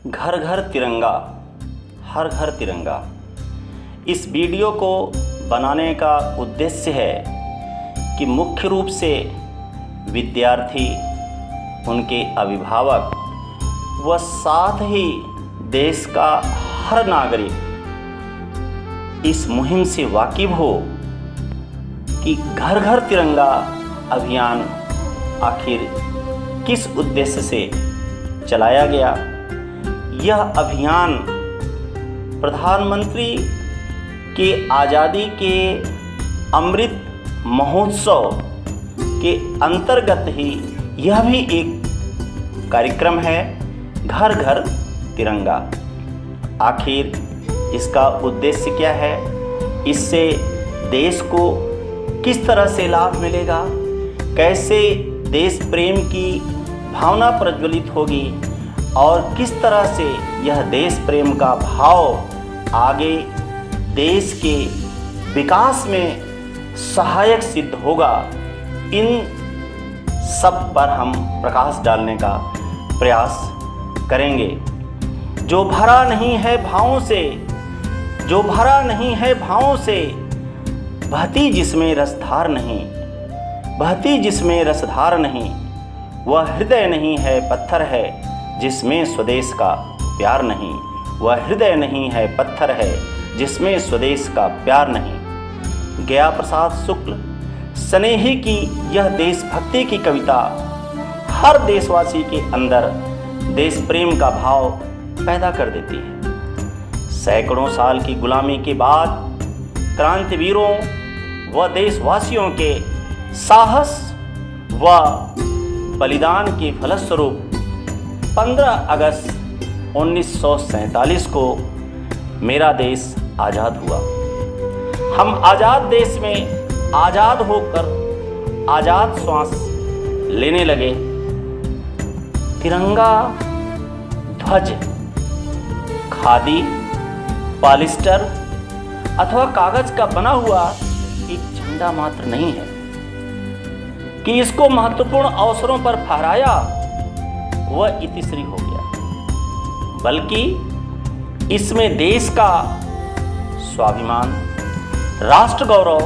घर घर तिरंगा, हर घर तिरंगा। इस वीडियो को बनाने का उद्देश्य है कि मुख्य रूप से विद्यार्थी, उनके अभिभावक व साथ ही देश का हर नागरिक इस मुहिम से वाकिफ हो कि घर घर तिरंगा अभियान आखिर किस उद्देश्य से चलाया गया। यह अभियान प्रधानमंत्री के आज़ादी के अमृत महोत्सव के अंतर्गत ही यह भी एक कार्यक्रम है, घर घर तिरंगा। आखिर इसका उद्देश्य क्या है, इससे देश को किस तरह से लाभ मिलेगा, कैसे देश प्रेम की भावना प्रज्वलित होगी और किस तरह से यह देश प्रेम का भाव आगे देश के विकास में सहायक सिद्ध होगा, इन सब पर हम प्रकाश डालने का प्रयास करेंगे। जो भरा नहीं है भावों से, जो भरा नहीं है भावों से, बहती जिसमें रसधार नहीं, बहती जिसमें रसधार नहीं, वह हृदय नहीं है पत्थर है जिसमें स्वदेश का प्यार नहीं, वह हृदय नहीं है पत्थर है जिसमें स्वदेश का प्यार नहीं। गया प्रसाद शुक्ल स्नेही की यह देशभक्ति की कविता हर देशवासी के अंदर देश प्रेम का भाव पैदा कर देती है। सैकड़ों साल की गुलामी के बाद क्रांतिवीरों व देशवासियों के साहस व बलिदान के फलस्वरूप 15 अगस्त 1947 को मेरा देश आज़ाद हुआ। हम आज़ाद देश में आज़ाद होकर आज़ाद श्वास लेने लगे। तिरंगा ध्वज खादी, पॉलिस्टर अथवा कागज का बना हुआ एक झंडा मात्र नहीं है कि इसको महत्वपूर्ण अवसरों पर फहराया वह इतिश्री हो गया, बल्कि इसमें देश का स्वाभिमान, राष्ट्र गौरव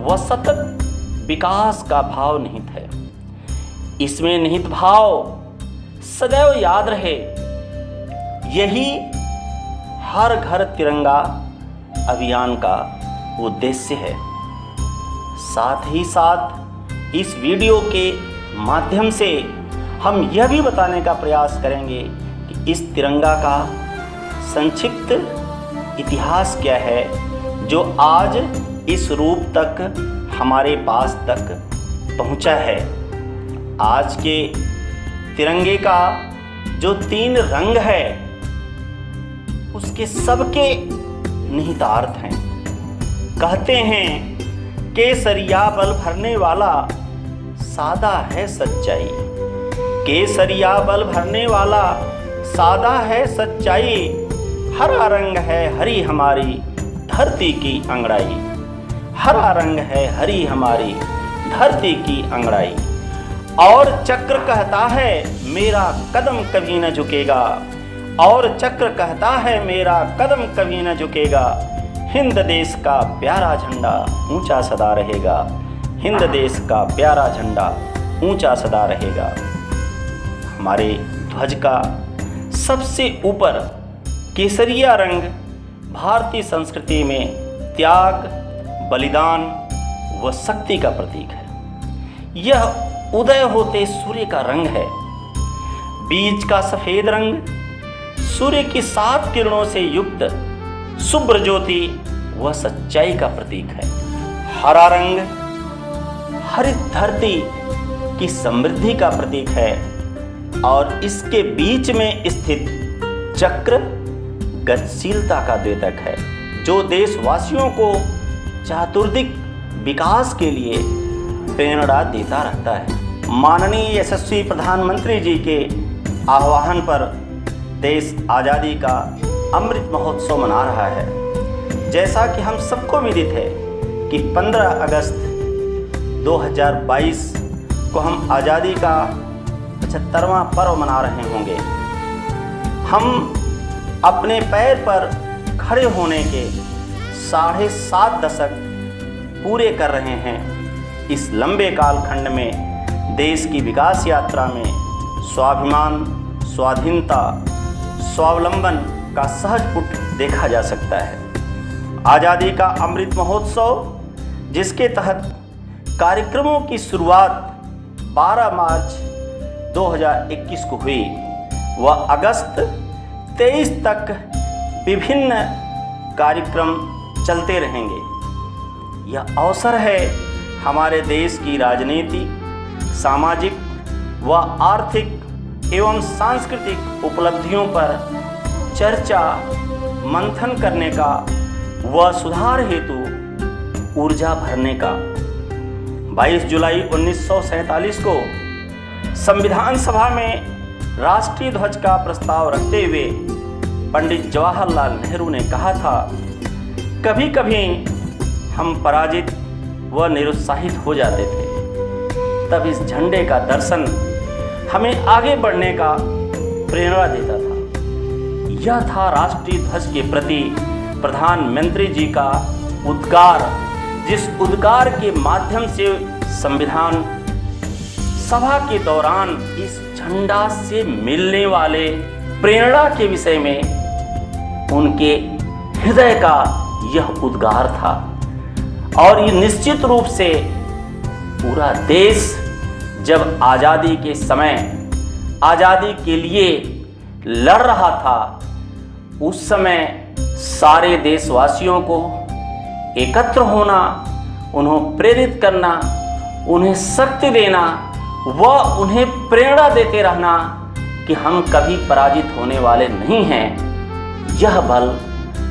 व सतत विकास का भाव निहित है। इसमें निहित भाव सदैव याद रहे, यही हर घर तिरंगा अभियान का उद्देश्य है। साथ ही साथ इस वीडियो के माध्यम से हम यह भी बताने का प्रयास करेंगे कि इस तिरंगा का संक्षिप्त इतिहास क्या है, जो आज इस रूप तक हमारे पास तक पहुंचा है। आज के तिरंगे का जो 3 रंग है, उसके सबके निहितार्थ हैं। कहते हैं केसरिया बल भरने वाला, सादा है सच्चाई। केसरिया बल भरने वाला, सादा है सच्चाई। हरा रंग है हरी हमारी धरती की अंगड़ाई। हरा रंग है हरी हमारी धरती की अंगड़ाई। और चक्र कहता है मेरा कदम कभी न झुकेगा। और चक्र कहता है मेरा कदम कभी न झुकेगा। हिंद देश का प्यारा झंडा ऊंचा सदा रहेगा। हिंद देश का प्यारा झंडा ऊंचा सदा रहेगा। हमारे ध्वज का सबसे ऊपर केसरिया रंग भारतीय संस्कृति में त्याग, बलिदान व शक्ति का प्रतीक है। यह उदय होते सूर्य का रंग है। बीच का सफेद रंग सूर्य की 7 किरणों से युक्त शुभ्र ज्योति व सच्चाई का प्रतीक है। हरा रंग हरित धरती की समृद्धि का प्रतीक है और इसके बीच में स्थित चक्र गतिशीलता का द्योतक है, जो देशवासियों को चातुर्दिक विकास के लिए प्रेरणा देता रहता है। माननीय यशस्वी प्रधानमंत्री जी के आह्वान पर देश आज़ादी का अमृत महोत्सव मना रहा है। जैसा कि हम सबको विदित है कि 15 अगस्त 2022 को हम आज़ादी का 75वां पर्व मना रहे होंगे। हम अपने पैर पर खड़े होने के 7.5 दशक पूरे कर रहे हैं। इस लंबे कालखंड में देश की विकास यात्रा में स्वाभिमान, स्वाधीनता, स्वावलंबन का सहज पुट देखा जा सकता है। आज़ादी का अमृत महोत्सव, जिसके तहत कार्यक्रमों की शुरुआत 12 मार्च 2021 को हुई, वह अगस्त 23 तक विभिन्न कार्यक्रम चलते रहेंगे। यह अवसर है हमारे देश की राजनीतिक, सामाजिक व आर्थिक एवं सांस्कृतिक उपलब्धियों पर चर्चा मंथन करने का व सुधार हेतु ऊर्जा भरने का। 22 जुलाई 1947 को संविधान सभा में राष्ट्रीय ध्वज का प्रस्ताव रखते हुए पंडित जवाहरलाल नेहरू ने कहा था, कभी कभी हम पराजित व निरुत्साहित हो जाते थे, तब इस झंडे का दर्शन हमें आगे बढ़ने का प्रेरणा देता था। यह था राष्ट्रीय ध्वज के प्रति प्रधानमंत्री जी का उद्गार, जिस उद्गार के माध्यम से संविधान सभा के दौरान इस झंडा से मिलने वाले प्रेरणा के विषय में उनके हृदय का यह उद्गार था। और ये निश्चित रूप से पूरा देश जब आज़ादी के समय आज़ादी के लिए लड़ रहा था, उस समय सारे देशवासियों को एकत्र होना, उन्हें प्रेरित करना, उन्हें शक्ति देना व उन्हें प्रेरणा देते रहना कि हम कभी पराजित होने वाले नहीं हैं, यह बल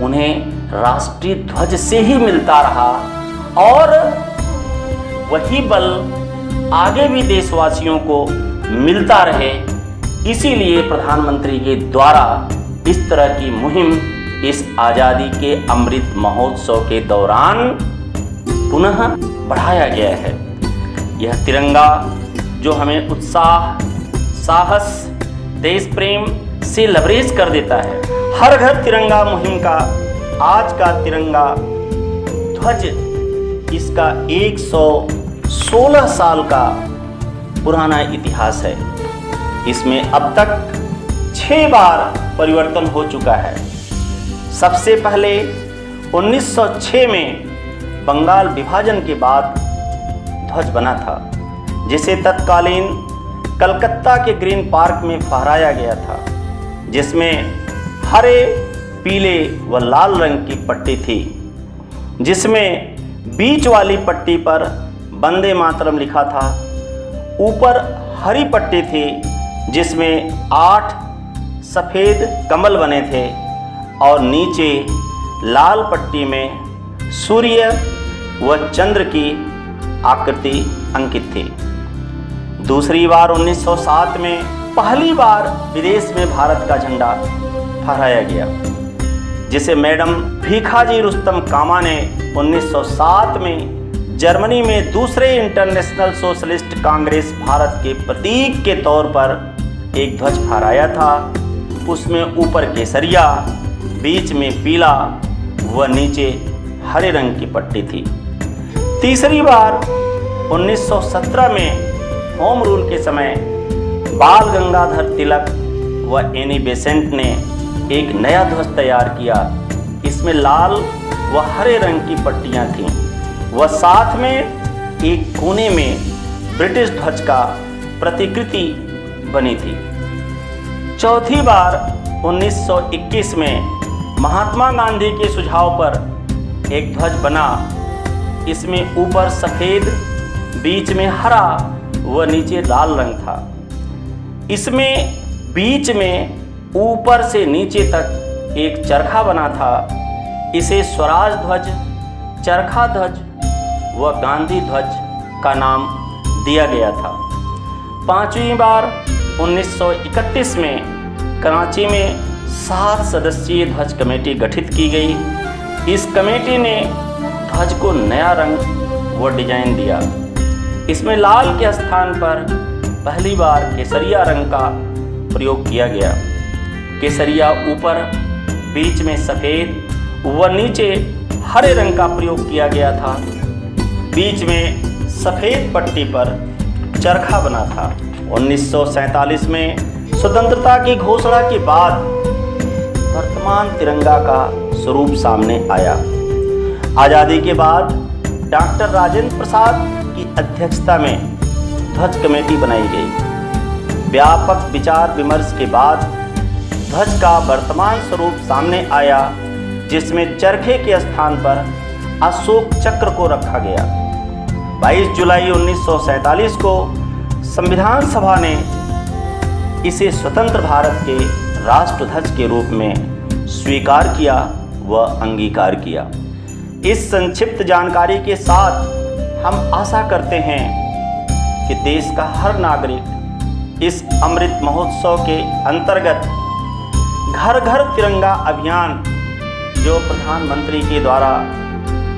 उन्हें राष्ट्रीय ध्वज से ही मिलता रहा। और वही बल आगे भी देशवासियों को मिलता रहे। इसीलिए प्रधानमंत्री के द्वारा इस तरह की मुहिम इस आज़ादी के अमृत महोत्सव के दौरान पुनः बढ़ाया गया है। यह तिरंगा जो हमें उत्साह, साहस, देश प्रेम से लबरेज कर देता है। हर घर तिरंगा मुहिम का आज का तिरंगा ध्वज, इसका 116 साल का पुराना इतिहास है। इसमें अब तक 6 बार परिवर्तन हो चुका है। सबसे पहले 1906 में बंगाल विभाजन के बाद ध्वज बना था, जिसे तत्कालीन कलकत्ता के ग्रीन पार्क में फहराया गया था, जिसमें हरे, पीले व लाल रंग की पट्टी थी, जिसमें बीच वाली पट्टी पर वंदे मातरम लिखा था। ऊपर हरी पट्टी थी जिसमें 8 सफ़ेद कमल बने थे और नीचे लाल पट्टी में सूर्य व चंद्र की आकृति अंकित थी। दूसरी बार 1907 में पहली बार विदेश में भारत का झंडा फहराया गया, जिसे मैडम भीखाजी रुस्तम कामा ने 1907 में जर्मनी में दूसरे इंटरनेशनल सोशलिस्ट कांग्रेस भारत के प्रतीक के तौर पर एक ध्वज फहराया था। उसमें ऊपर केसरिया, बीच में पीला व नीचे हरे रंग की पट्टी थी। तीसरी बार 1917 में होम रूल के समय बाल गंगाधर तिलक व एनी बेसेंट ने एक नया ध्वज तैयार किया। इसमें लाल व हरे रंग की पट्टियां थीं व साथ में एक कोने में ब्रिटिश ध्वज का प्रतिकृति बनी थी। चौथी बार 1921 में महात्मा गांधी के सुझाव पर एक ध्वज बना। इसमें ऊपर सफ़ेद, बीच में हरा व नीचे लाल रंग था। इसमें बीच में ऊपर से नीचे तक एक चरखा बना था। इसे स्वराज ध्वज, चरखा ध्वज व गांधी ध्वज का नाम दिया गया था। पांचवी बार 1931 में कराची में 7 सदस्यीय ध्वज कमेटी गठित की गई। इस कमेटी ने ध्वज को नया रंग व डिजाइन दिया। इसमें लाल के स्थान पर पहली बार केसरिया रंग का प्रयोग किया गया। केसरिया ऊपर, बीच में सफेद व नीचे हरे रंग का प्रयोग किया गया था। बीच में सफेद पट्टी पर चरखा बना था। 1947 में स्वतंत्रता की घोषणा के बाद वर्तमान तिरंगा का स्वरूप सामने आया। आज़ादी के बाद डॉक्टर राजेंद्र प्रसाद की अध्यक्षता में ध्वज कमेटी बनाई गई। व्यापक विचार विमर्श के बाद ध्वज का वर्तमान स्वरूप सामने आया, जिसमें चरखे के स्थान पर अशोक चक्र को रखा गया। 22 जुलाई 1947 को संविधान सभा ने इसे स्वतंत्र भारत के राष्ट्रध्वज के रूप में स्वीकार किया व अंगीकार किया। इस संक्षिप्त जानकारी के साथ हम आशा करते हैं कि देश का हर नागरिक इस अमृत महोत्सव के अंतर्गत घर घर तिरंगा अभियान जो प्रधानमंत्री के द्वारा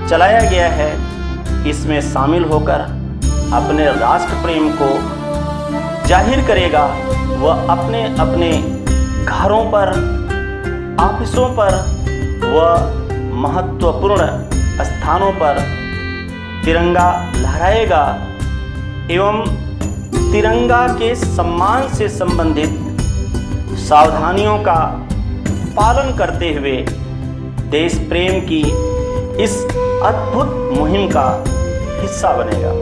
चलाया गया है, इसमें शामिल होकर अपने राष्ट्र प्रेम को जाहिर करेगा व अपने अपने घरों पर, ऑफिसों पर व महत्वपूर्ण स्थानों पर तिरंगा लहराएगा एवं तिरंगा के सम्मान से संबंधित सावधानियों का पालन करते हुए देश प्रेम की इस अद्भुत मुहिम का हिस्सा बनेगा।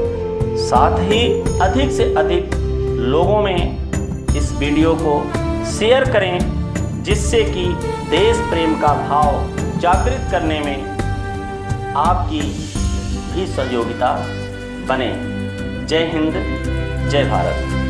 साथ ही अधिक से अधिक लोगों में इस वीडियो को शेयर करें, जिससे कि देश प्रेम का भाव जागृत करने में आपकी भी सहयोगिता बने। जय हिंद, जय भारत।